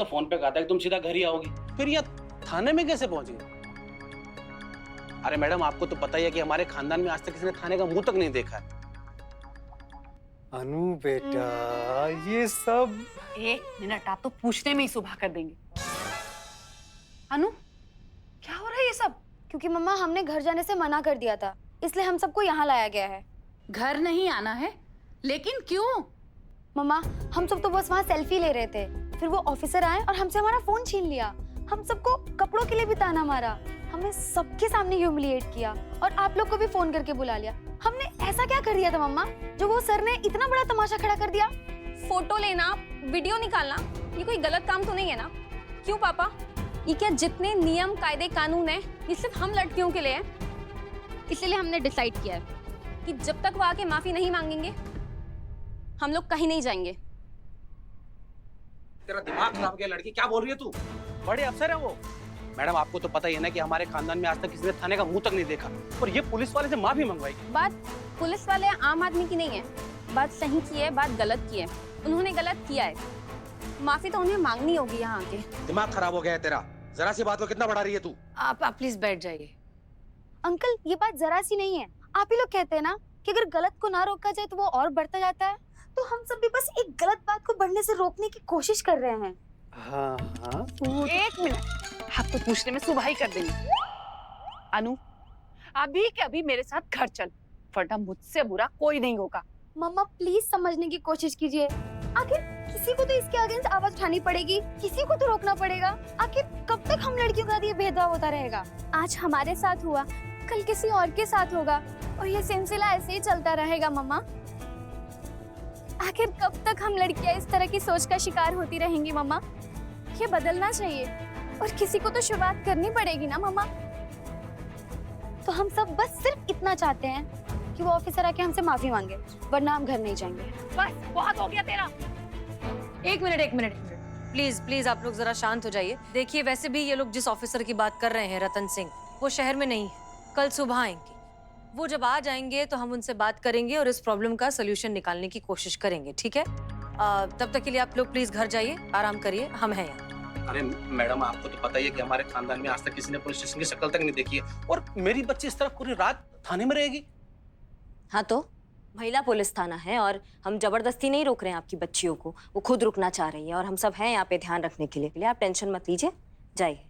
तो फोन पे कहा था कि तुम सीधा घर ही आओगी, फिर ये थाने में कैसे पहुंच गए? अरे मैडम, आपको तो पता ही है कि हमारे खानदान में आज तक किसी ने थाने का मुंह तक नहीं देखा है। अनु बेटा, ये सब 1 मिनट, आप तो पूछने में ही सुबह कर देंगे। अनु, क्या हो रहा है ये सब? क्योंकि मम्मा हमने घर जाने से मना कर दिया था, इसलिए हम सबको यहाँ लाया गया है। घर नहीं आना है, लेकिन क्यों? मम्मा, हम सब तो बस वहाँ सेल्फी ले रहे थे, फिर वो ऑफिसर आए और हमसे हमारा फोन छीन लिया। हम सबको कपड़ों के लिए भी ताना मारा, हमें सबके सामने ह्यूमिलिएट किया और आप लोग को भी फोन करके बुला लिया। हमने ऐसा क्या कर दिया था मम्मा, जो वो सर ने इतना बड़ा तमाशा खड़ा कर दिया? फोटो लेना, वीडियो निकालना, ये कोई गलत काम तो नहीं है ना? क्यों पापा, ये क्या जितने नियम कायदे कानून है ये सिर्फ हम लड़कियों के लिए है? इसलिए हमने डिसाइड किया है कि जब तक वो आके माफी नहीं मांगेंगे हम लोग कहीं नहीं जाएंगे। तेरा दिमाग खराब गया लड़की, क्या बोल रही है तू? बड़े अफसर है वो। मैडम, आपको तो पता ही है ना कि हमारे खानदान में आज तक किसी ने थाने का मुंह तक नहीं देखा, और ये पुलिस वाले से माफी मंगवाएगी। बात पुलिस वाले आम आदमी की नहीं है, बात सही की है, बात गलत की है। उन्होंने गलत किया है, माफी तो उन्हें मांगनी होगी यहाँ आके। दिमाग खराब हो गया है तेरा, जरा सी बात को कितना बढ़ा रही है तू? आप प्लीज बैठ जाइए। अंकल, ये बात जरा सी नहीं है। आप ही लोग कहते हैं ना कि अगर गलत को ना रोका जाए तो वो और बढ़ता जाता है, तो हम सब भी बस एक गलत बात को बढ़ने से रोकने की कोशिश कर रहे हैं। हाँ हाँ, 1 मिनट, आप तो पूछने में सुबह ही कर देंगे। अनु, अभी के अभी मेरे साथ घर चल, वरना मुझसे बुरा कोई नहीं होगा। मम्मा, प्लीज समझने की कोशिश कीजिए। आखिर किसी को तो इसके अगेंस्ट आवाज उठानी पड़ेगी, किसी को तो रोकना पड़ेगा। आखिर कब तक हम लड़कियों के साथ ये भेदभाव होता रहेगा? आज हमारे साथ हुआ, कल किसी और के साथ होगा, और ये सिलसिला ऐसे ही चलता रहेगा। मम्मा, आखिर कब तक हम लड़कियां इस तरह की सोच का शिकार होती रहेंगी? मम्मा, ये बदलना चाहिए, और किसी को तो शुरुआत करनी पड़ेगी ना मम्मा। तो हम सब बस सिर्फ इतना चाहते हैं कि वो ऑफिसर आके हमसे माफी मांगे, वरना हम घर नहीं जाएंगे। बस बहुत हो गया तेरा। एक मिनट, प्लीज प्लीज आप लोग जरा शांत हो जाइए। देखिए, वैसे भी ये लोग जिस ऑफिसर की बात कर रहे हैं, रतन सिंह, वो शहर में नहीं है, कल सुबह आएंगे। वो जब आ जाएंगे तो हम उनसे बात करेंगे और इस प्रॉब्लम का सोल्यूशन निकालने की कोशिश करेंगे, ठीक है? तब तक के लिए आप लोग प्लीज घर जाइए, आराम करिए, हम हैं यहाँ। अरे मैडम, आपको तो पता ही है कि हमारे खानदान में आज तक किसी ने पुलिस स्टेशन की शक्ल तक नहीं देखी है, और मेरी बच्ची इस तरह पूरी रात थाने में रहेगी। हाँ, तो महिला पुलिस थाना है और हम जबरदस्ती नहीं रोक रहे हैं आपकी बच्चियों को, वो खुद रुकना चाह रही है और हम सब हैं यहाँ पे ध्यान रखने के लिए। आप टेंशन मत लीजिए, जाइए।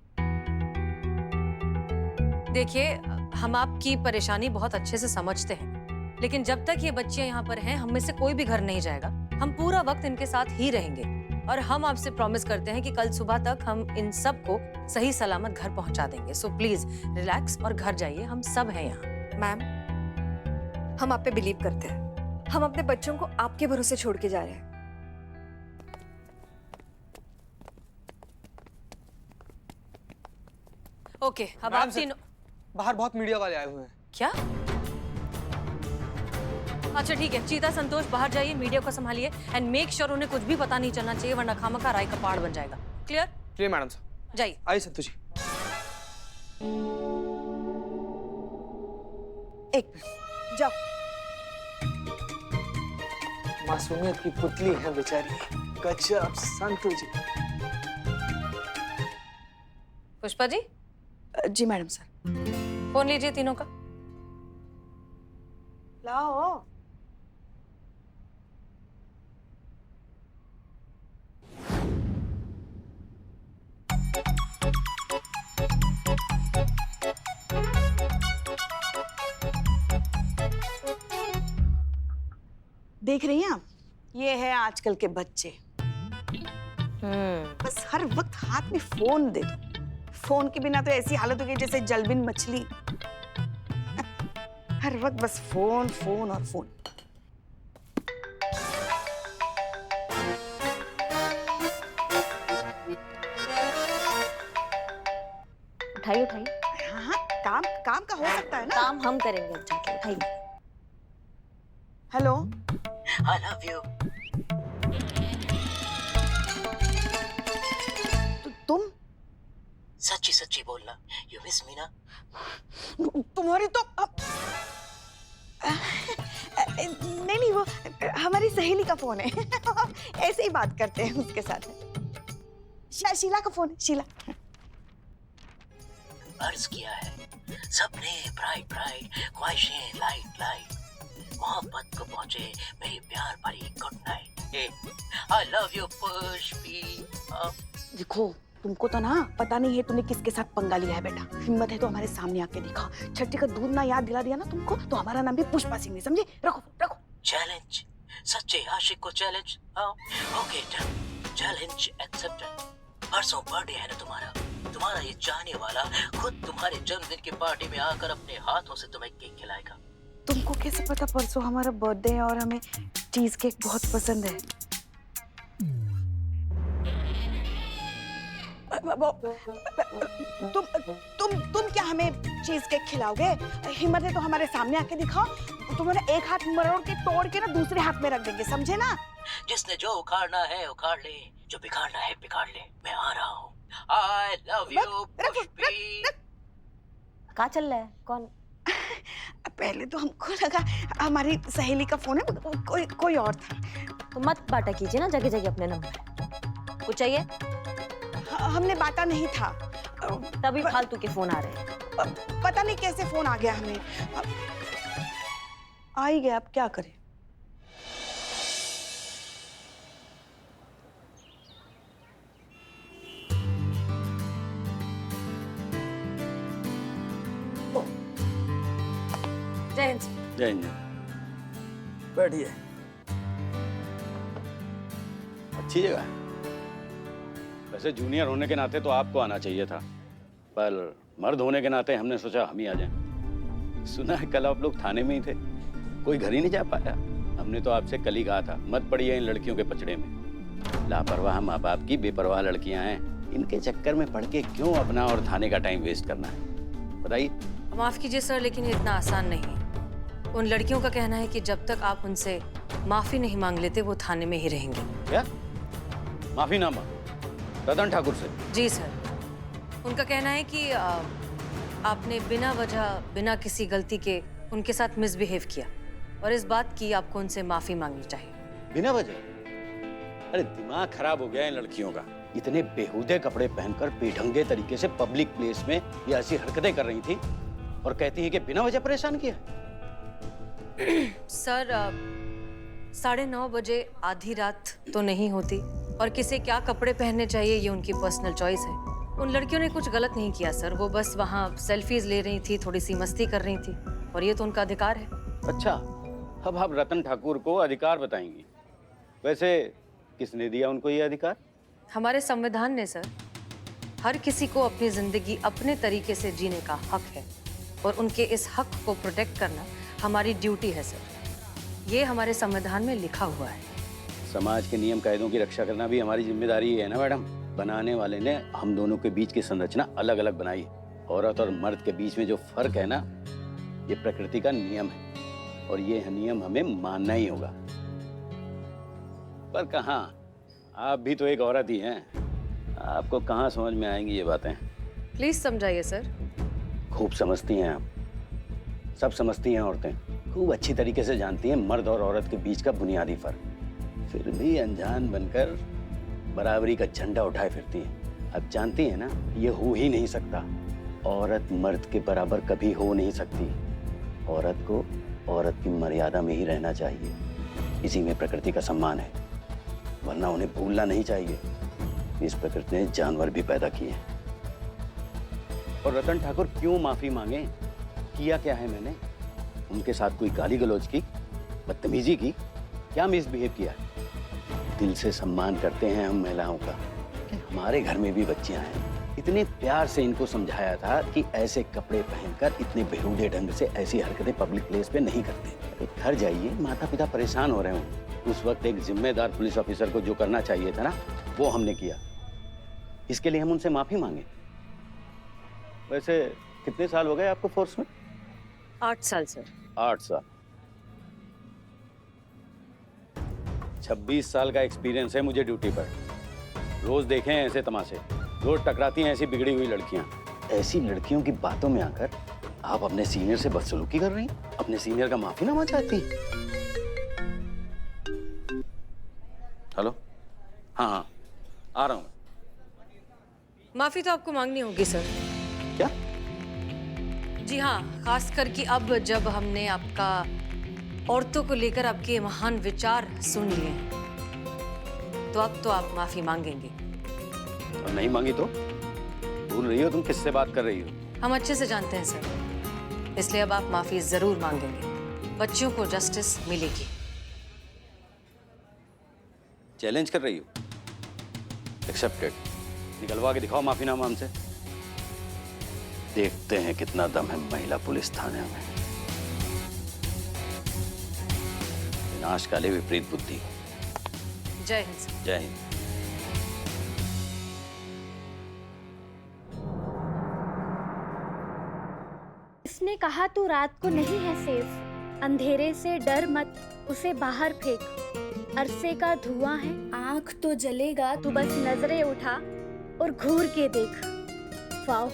देखिए, हम आपकी परेशानी बहुत अच्छे से समझते हैं, लेकिन जब तक ये बच्चियां यहाँ पर हैं, हम में से कोई भी घर नहीं जाएगा। हम पूरा वक्त इनके साथ ही रहेंगे, और हम आपसे प्रॉमिस करते हैं कि कल सुबह तक हम इन सब को सही सलामत घर पहुंचा देंगे। सो प्लीज रिलैक्स और घर जाइए, हम सब हैं यहाँ। मैम, हम आप पे बिलीव करते हैं। हम अपने बच्चों को आपके भरोसे छोड़ के जा रहे हैं। ओके, अब आप तीनों बाहर बहुत मीडिया वाले आए हुए हैं। क्या? अच्छा ठीक है, चीता संतोष बाहर जाइए, मीडिया को संभालिए, एंड मेक श्योर उन्हें कुछ भी पता नहीं चलना चाहिए, वरना खामखा राय का पहाड़ बन जाएगा। क्लियर? क्लियर मैडम साहब। जाइए। आइए संतोष जी। एक मिनट, जाओ। मासूमियत की पुतली है बेचारी, गजब संतोष जी। पुष्पा जी, जी मैडम सर। फोन लीजिए तीनों का। लाओ। देख रही हैं आप, ये है आजकल के बच्चे। बस हर वक्त हाथ में फोन दे दो, फोन के बिना तो ऐसी हालत हो गई जैसे जलबिन मछली। हर वक्त बस फोन फोन और फोन। उठाइए उठाइए। हाँ हाँ, काम काम का हो सकता है ना। काम हम करेंगे, अब जाके उठाइए। हेलो। I love you. तुम सच्ची सच्ची बोलना, you miss me ना? तुम्हारी तो नहीं नहीं, वो हमारी सहेली का फोन है। ऐसे ही बात करते हैं उसके साथ। शीला का फोन, शीला। अर्ज किया है सपने ब्राइट ब्राइट, ख्वाहिशें लाइट लाइट, मोहब्बत को पहुंचे मेरी प्यार भरी good night. I love you Pushpi. देखो तुमको तो ना पता नहीं है तूने किसके साथ पंगा लिया है बेटा। हिम्मत है तो हमारे सामने आके दिखा। छठी का दूध ना याद दिला दिया ना तुमको तो हमारा नाम भी पुष्पा सिंह नहीं, समझे? रखो रखो। चैलेंज, सच्चे आशिक को challenge. Okay done, challenge accepted. परसों बर्थडे है ना तुम्हारा ये चाहने वाला खुद तुम्हारे जन्मदिन की पार्टी में आकर अपने हाथों से तुम्हें केक खिलाएगा। तुमको कैसे पता परसों हमारा बर्थडे है और हमें चीज केक बहुत पसंद है? तुम क्या हमें चीज केक खिलाओगे? हिम्मत है तो हमारे सामने आके दिखाओ। तुम्हारा एक हाथ मरोड़ के तोड़ के ना दूसरे हाथ में रख देंगे, समझे ना? जिसने जो उखाड़ना है उखाड़ ले, जो बिगाड़ना है बिगाड़ ले। मैं आ रहा हूँ। I love you Pushpi. कहाँ चल रहा है? कौन? पहले तो हमको लगा हमारी सहेली का फोन है, कोई और था। तो मत बांटा कीजिए ना जगह जगह अपने नंबर। कुछ चाहिए? हमने बांटा नहीं था, तभी फालतू के फोन आ रहे हैं। पता नहीं कैसे फोन आ गया हमें। आ ही गया, अब क्या करें? जय हिंद। जय हिंद। बैठिए। अच्छी जगह है। वैसे जूनियर होने के नाते तो आपको आना चाहिए था, पर मर्द होने के नाते हमने सोचा हम ही आ जाएं। सुना है कल आप लोग थाने में ही थे, कोई घर ही नहीं जा पाया। हमने तो आपसे कल ही कहा था मत पड़िए इन लड़कियों के पचड़े में। लापरवाह माँ बाप की बेपरवाह लड़कियां हैं, इनके चक्कर में पड़ के क्यों अपना और थाने का टाइम वेस्ट करना है? बताइए। माफ कीजिए सर, लेकिन ये इतना आसान नहीं है। उन लड़कियों का कहना है कि जब तक आप उनसे माफी नहीं मांग लेते वो थाने में ही रहेंगे। क्या? माफीनामा रतन ठाकुर से? जी सर, उनका कहना है कि आपने बिना वजह बिना किसी गलती के उनके साथ मिसबिहेव किया और इस बात की आपको उनसे माफी मांगनी चाहिए। बिना वजह? अरे दिमाग खराब हो गया है लड़कियों का। इतने बेहुदे कपड़े पहनकर बेढंगे तरीके से पब्लिक प्लेस में ये ऐसी हरकतें कर रही थी और कहती है कि बिना वजह परेशान किया। सर 9:30 बजे आधी रात तो नहीं होती और किसे क्या कपड़े पहनने चाहिए ये उनकी पर्सनल चॉइस है। उन लड़कियों ने कुछ गलत नहीं किया सर, वो बस वहाँ सेल्फीज ले रही थी, थोड़ी सी मस्ती कर रही थी और ये तो उनका अधिकार है। अच्छा, अब आप रतन ठाकुर को अधिकार बताएंगी। वैसे किसने दिया उनको ये अधिकार? हमारे संविधान ने सर। हर किसी को अपनी जिंदगी अपने तरीके से जीने का हक है और उनके इस हक को प्रोटेक्ट करना हमारी ड्यूटी है सर। ये हमारे संविधान में लिखा हुआ है। समाज के नियम कायदों की रक्षा करना भी हमारी जिम्मेदारी है ना मैडम। बनाने वाले ने हम दोनों के बीच की संरचना अलग अलग बनाई है। औरत और मर्द के बीच में जो फर्क है ना, ये प्रकृति का नियम है और ये नियम हमें मानना ही होगा। पर कहाँ, आप भी तो एक औरत ही हैं, आपको कहाँ समझ में आएंगी ये बातें? प्लीज समझाइए सर। खूब समझती हैं आप, सब समझती हैं औरतें, खूब अच्छी तरीके से जानती हैं मर्द और औरत के बीच का बुनियादी फर्क। फिर भी अनजान बनकर बराबरी का झंडा उठाए फिरती हैं। अब जानती हैं ना, ये हो ही नहीं सकता। औरत मर्द के बराबर कभी हो नहीं सकती। औरत को औरत की मर्यादा में ही रहना चाहिए, इसी में प्रकृति का सम्मान है। वरना उन्हें भूलना नहीं चाहिए, इस प्रकृति ने जानवर भी पैदा किए। और रतन ठाकुर क्यों माफी मांगे? किया क्या है मैंने? उनके साथ कोई गाली गलौज की, बदतमीजी की, क्या मिसबिहेव किया? दिल से सम्मान करते हैं हम महिलाओं का। हमारे घर में भी बच्चियां हैं, इतने प्यार से इनको समझाया था कि ऐसे कपड़े पहनकर इतने बेहुदे ढंग से ऐसी हरकतें पब्लिक प्लेस पे नहीं करते। घर जाइए, माता पिता परेशान हो रहे हों। उस वक्त एक जिम्मेदार पुलिस ऑफिसर को जो करना चाहिए था ना, वो हमने किया। इसके लिए हम उनसे माफी मांगे। वैसे कितने साल हो गए आपको फोर्स में? 8 साल सर। 8 साल। 26 साल का एक्सपीरियंस है मुझे ड्यूटी पर। रोज देखे हैं ऐसे तमाशे, रोज टकराती हैं ऐसी बिगड़ी हुई लड़कियां। ऐसी लड़कियों की बातों में आकर आप अपने सीनियर से बदसलूकी कर रही हैं, अपने सीनियर का माफीनामा चाहती हैं। हेलो, हाँ हाँ आ रहा हूँ। माफी तो आपको मांगनी होगी सर। क्या? जी हाँ, खासकर कि अब जब हमने आपका औरतों को लेकर आपके महान विचार सुन लिए हैं, तो अब तो आप माफी मांगेंगे। और नहीं मांगी तो? भूल रही हो तुम किससे बात कर रही हो? हम अच्छे से जानते हैं सर, इसलिए अब आप माफी जरूर मांगेंगे। बच्चियों को जस्टिस मिलेगी। चैलेंज कर रही हो? एक्सेप्टेड। निकलवा के दिखाओ माफीनामा हमसे। देखते हैं कितना दम है महिला पुलिस थाने में। विनाशकाले विपरीत बुद्धि। जय हिंद सर। जय हिंद। इसने कहा तू रात को नहीं है सेफ, अंधेरे से डर मत, उसे बाहर फेंक। अरसे का धुआं है, आंख तो जलेगा, तू बस नजरें उठा और घूर के देख। वाओ,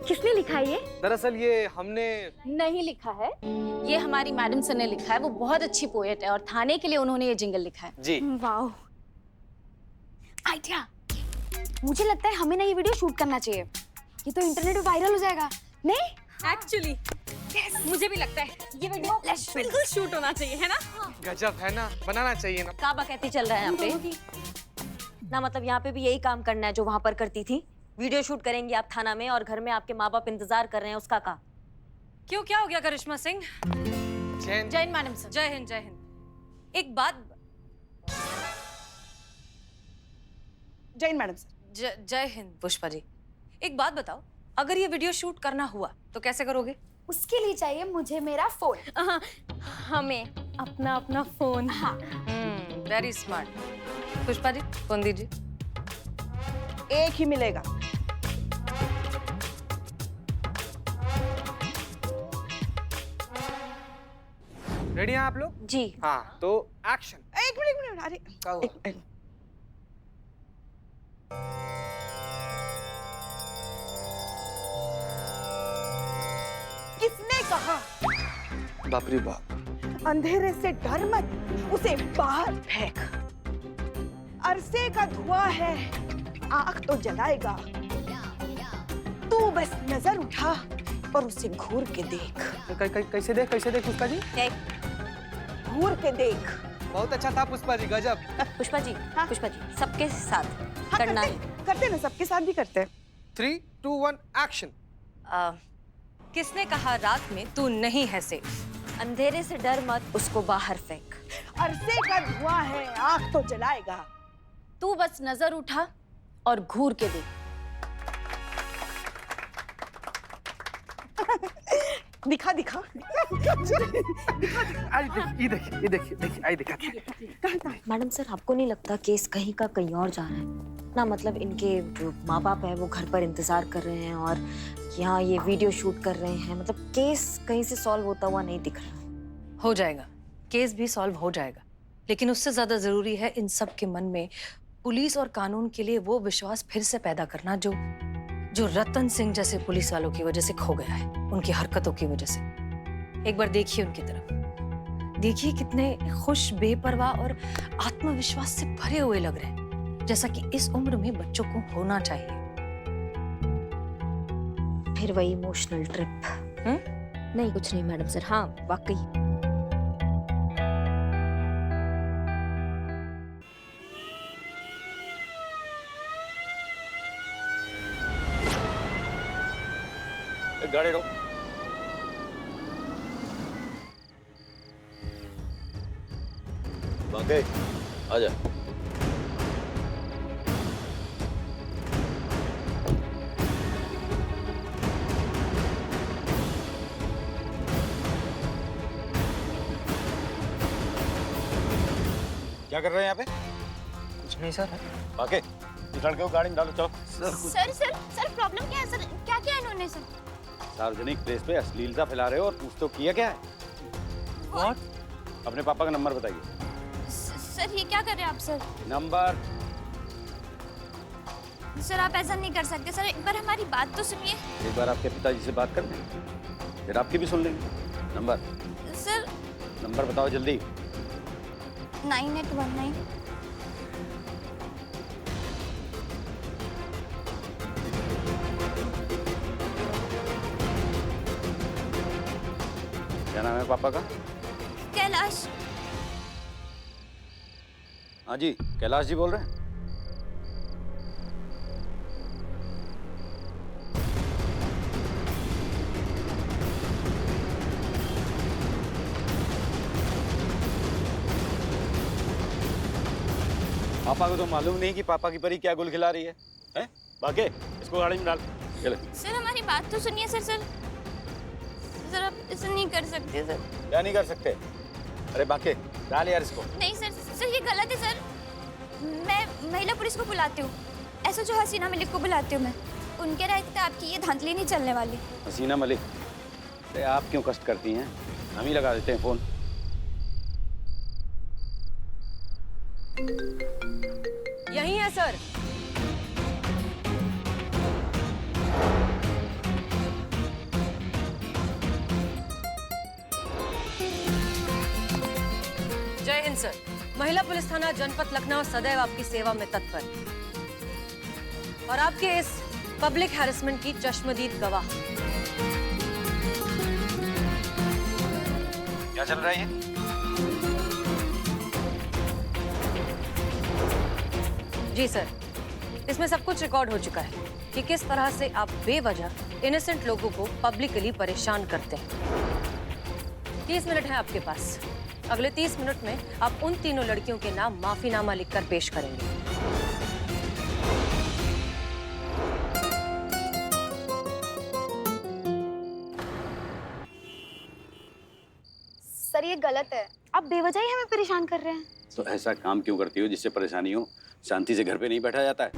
किसने लिखा ये? दरअसल ये हमने नहीं लिखा है, ये हमारी मैडम सर ने लिखा है। वो बहुत अच्छी पोएट है और थाने के लिए उन्होंने ये जिंगल लिखा है। जी। Wow, idea. मुझे लगता है हमें ना ये वीडियो शूट करना चाहिए, ये तो इंटरनेट पे वायरल हो जाएगा। नहीं? एक्चुअली मुझे भी लगता है ये वीडियो बिल्कुल शूट होना चाहिए, है ना? गजब है ना, बनाना चाहिए ना। काबा कहती चल रहा है यहाँ पे ना, मतलब यहाँ पे भी यही काम करना है जो वहां पर करती थी। वीडियो शूट करेंगे आप थाना में और घर में आपके माँ बाप इंतजार कर रहे हैं उसका का। क्यों, क्या हो गया करिश्मा सिंह? जय हिंद मैडम सर। जय हिंद, जय हिंद। एक बात, जय हिंद मैडम सर। जय हिंद पुष्पा जी। एक बात बताओ, अगर ये वीडियो शूट करना हुआ तो कैसे करोगे? उसके लिए चाहिए मुझे मेरा फोन। हमें अपना अपना फोन। हाँ। Very smart. Pushpa ji, phone दीजिए। एक ही मिलेगा। रेडी हैं आप लोग? जी। हाँ, तो एक्शन। एक मिनट, अरे क्या हुआ? एक किसने कहा बाप रे बाप। अंधेरे से डर मत, उसे बाहर फेंक। अरसे का धुआं है, आंख तो जलाएगा, तू बस नजर उठा और उसे घूर के देख। कैसे देख पुष्पा जी? घूर के देख। बहुत अच्छा था पुष्पा जी, गजब। पुष्पा जी, हाँ? पुष्पा जी, सबके साथ हाँ, करना करते ना, सबके साथ भी करते हैं। 3, 2, 1 एक्शन। किसने कहा रात में तू नहीं है सेफ? अंधेरे से डर मत, उसको बाहर फेंक। अरसे का धुआं है, आंख तो जलाएगा, तू बस नजर उठा और घूर के देख। दिखा दिखा। ये देखिए, आई दिखा। मैडम सर, आपको नहीं लगता केस कहीं का कहीं और जा रहा है ना? मतलब इनके जो माँ बाप है वो घर पर इंतजार कर रहे हैं और यहाँ ये वीडियो शूट कर रहे हैं। मतलब केस कहीं से सॉल्व होता हुआ नहीं दिख रहा। हो जाएगा, केस भी सॉल्व हो जाएगा, लेकिन उससे ज्यादा जरूरी है इन सब के मन में पुलिस और कानून के लिए वो विश्वास फिर से पैदा करना जो रतन सिंह जैसे पुलिस वालों की वजह से खो गया है, उनकी हरकतों की वजह से। एक बार देखिए उनकी तरफ, देखिए कितने खुश, बेपरवाह और आत्मविश्वास से भरे हुए लग रहे हैं, जैसा कि इस उम्र में बच्चों को होना चाहिए। फिर वही इमोशनल ट्रिप। नहीं कुछ नहीं मैडम सर, हाँ वाकई। गाड़ी रोक। बांके, आजा। क्या कर रहे हैं यहाँ पे? कुछ नहीं सर। बांके, इस लड़के को गाड़ी में डालो, चलो। सर प्रॉब्लम क्या है सर? क्या किया इन्होंने सर? सार्वजनिक प्लेस पे अश्लीलता फैला रहे हो और कुछ तो किया क्या है? What? अपने पापा का नंबर बताइए। सर ये क्या कर रहे हैं आप सर? नंबर। सर आप ऐसा नहीं कर सकते सर, एक बार हमारी बात तो सुनिए। एक बार आपके पिताजी से बात कर लें, फिर आपकी भी सुन लेंगे। नंबर। सर नंबर बताओ जल्दी। 9819 क्या नाम है पापा का? कैलाश। हाँ जी, कैलाश जी बोल रहे हैं? पापा को तो मालूम नहीं कि पापा की परी क्या गुल खिला रही है? हैं? बाके, इसको गाड़ी में डाल। चले। सर हमारी बात तो सुनिए सर। सर आप ऐसा नहीं कर सकते सर। क्या नहीं कर सकते? अरे बाके, डाल यार इसको। नहीं सर, सर ये गलत है सर। मैं महिला पुलिस को बुलाती हूँ, ऐसा जो हसीना मलिक को बुलाती हूँ मैं। उनके रहते आपकी ये धांधली नहीं चलने वाली। हसीना मलिक, अरे आप क्यों कष्ट करती हैं? हम ही लगा देते हैं फोन। यही है सर। जय हिंद सर। महिला पुलिस थाना जनपद लखनऊ सदैव आपकी सेवा में तत्पर और आपके इस पब्लिक हैरेसमेंट की चश्मदीद गवाह। क्या चल रहा है? जी सर, इसमें सब कुछ रिकॉर्ड हो चुका है कि किस तरह से आप बेवजह इनोसेंट लोगों को पब्लिकली परेशान करते हैं। 30 मिनट है आपके पास। अगले 30 मिनट में आप उन तीनों लड़कियों के नाम माफीनामा लिखकर पेश करेंगे। सर ये गलत है, आप बेवजह ही हमें परेशान कर रहे हैं। तो ऐसा काम क्यों करती हो जिससे परेशानी हो? शांति से घर पे नहीं बैठा जाता है?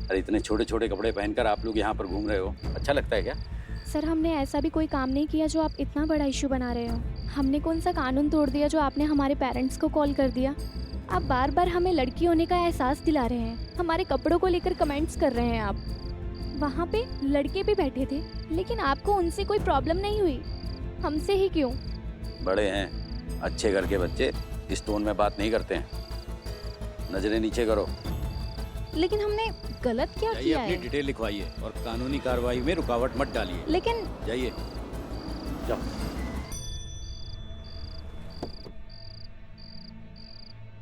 अरे इतने छोटे छोटे कपड़े पहनकर आप लोग यहाँ पर घूम रहे हो, अच्छा लगता है क्या? सर हमने ऐसा भी कोई काम नहीं किया जो आप इतना बड़ा इशू बना रहे हो। हमने कौन सा कानून तोड़ दिया जो आपने हमारे पेरेंट्स को कॉल कर दिया? आप बार बार हमें लड़की होने का एहसास दिला रहे हैं, हमारे कपड़ों को लेकर कमेंट्स कर रहे हैं आप। वहाँ पे लड़के भी बैठे थे लेकिन आपको उनसे कोई प्रॉब्लम नहीं हुई, हमसे ही क्यों? बड़े हैं, अच्छे घर के बच्चे इस टोन में बात नहीं करते हैं। नजरें नीचे करो। लेकिन हमने गलत क्या जाइए किया अपनी है? डिटेल लिखवाइए और कानूनी कार्रवाई में रुकावट मत डालिए। लेकिन जाइए, जाओ।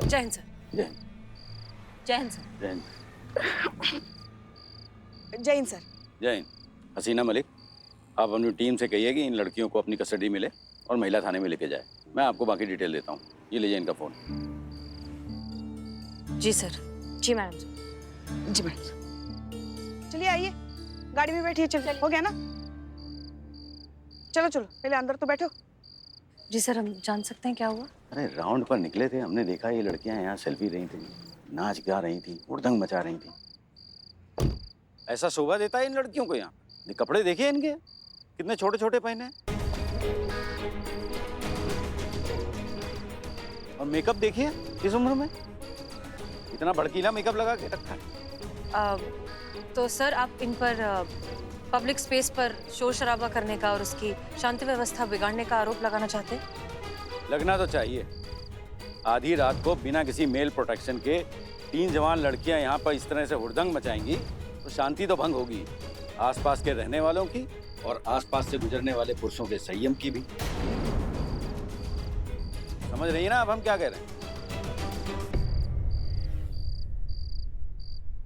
जय हिंद सर। जय हिंद। जय हिंद सर। जय हिंद। जय हिंद सर। जय हिंद। हसीना मलिक, आप अपनी टीम से कहिए कि इन लड़कियों को अपनी कस्टडी में ले और महिला थाने में लेके जाए। मैं आपको बाकी डिटेल देता हूँ। ये लीजिए इनका फोन। जी सर। जी मैडम। जी मैडम। चलिए आइए, गाड़ी में बैठिए। चल हो गया ना? चलो चलो पहले अंदर तो बैठो। जी सर, हम जान सकते हैं क्या हुआ? अरे राउंड पर निकले थे, हमने देखा ये लड़कियां यहाँ सेल्फी रही थी, नाच गा रही थी, हुड़दंग मचा रही थी। ऐसा शोभा देता है इन लड़कियों को यहाँ? ये कपड़े देखिए इनके, कितने छोटे छोटे पहने हैं। और मेकअप देखिए किस उम्र में, इतना भड़कीला मेकअप लगा के रखा है। तो सर आप इन पर पब्लिक स्पेस पर शोर शराबा करने का और उसकी शांति व्यवस्था बिगाड़ने का आरोप लगाना चाहते हैं? लगना तो चाहिए। आधी रात को बिना किसी मेल प्रोटेक्शन के 3 जवान लड़कियां यहाँ पर इस तरह से हुड़दंग मचाएंगी तो शांति तो भंग होगी, आसपास के रहने वालों की और आसपास से गुजरने वाले पुरुषों के संयम की भी। समझ रही है ना अब हम क्या कह रहे हैं?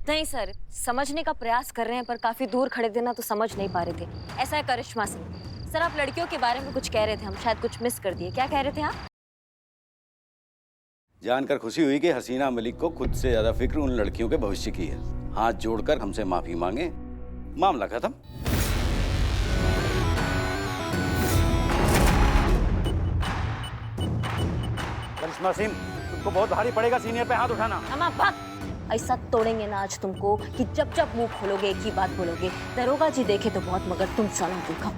नहीं सर, समझने का प्रयास कर रहे हैं पर काफी दूर खड़े थे ना तो समझ नहीं पा रहे थे। ऐसा है करिश्मा सिंह। सर आप लड़कियों के बारे में कुछ कह रहे थे, हम शायद कुछ मिस कर दिए। क्या कह रहे थे आप? जानकर खुशी हुई कि हसीना मलिक को खुद से ज्यादा फिक्र उन लड़कियों के भविष्य की है। हाथ जोड़कर हमसे माफी मांगे, मामला खत्म। करिश्मा सिंह, तुमको बहुत भारी पड़ेगा सीनियर पे हाथ उठाना। हम भाग ऐसा तोड़ेंगे ना आज तुमको कि जब जब मुंह खोलोगे एक ही बात बोलोगे, दरोगा जी देखे तो बहुत मगर तुम सालों देखो।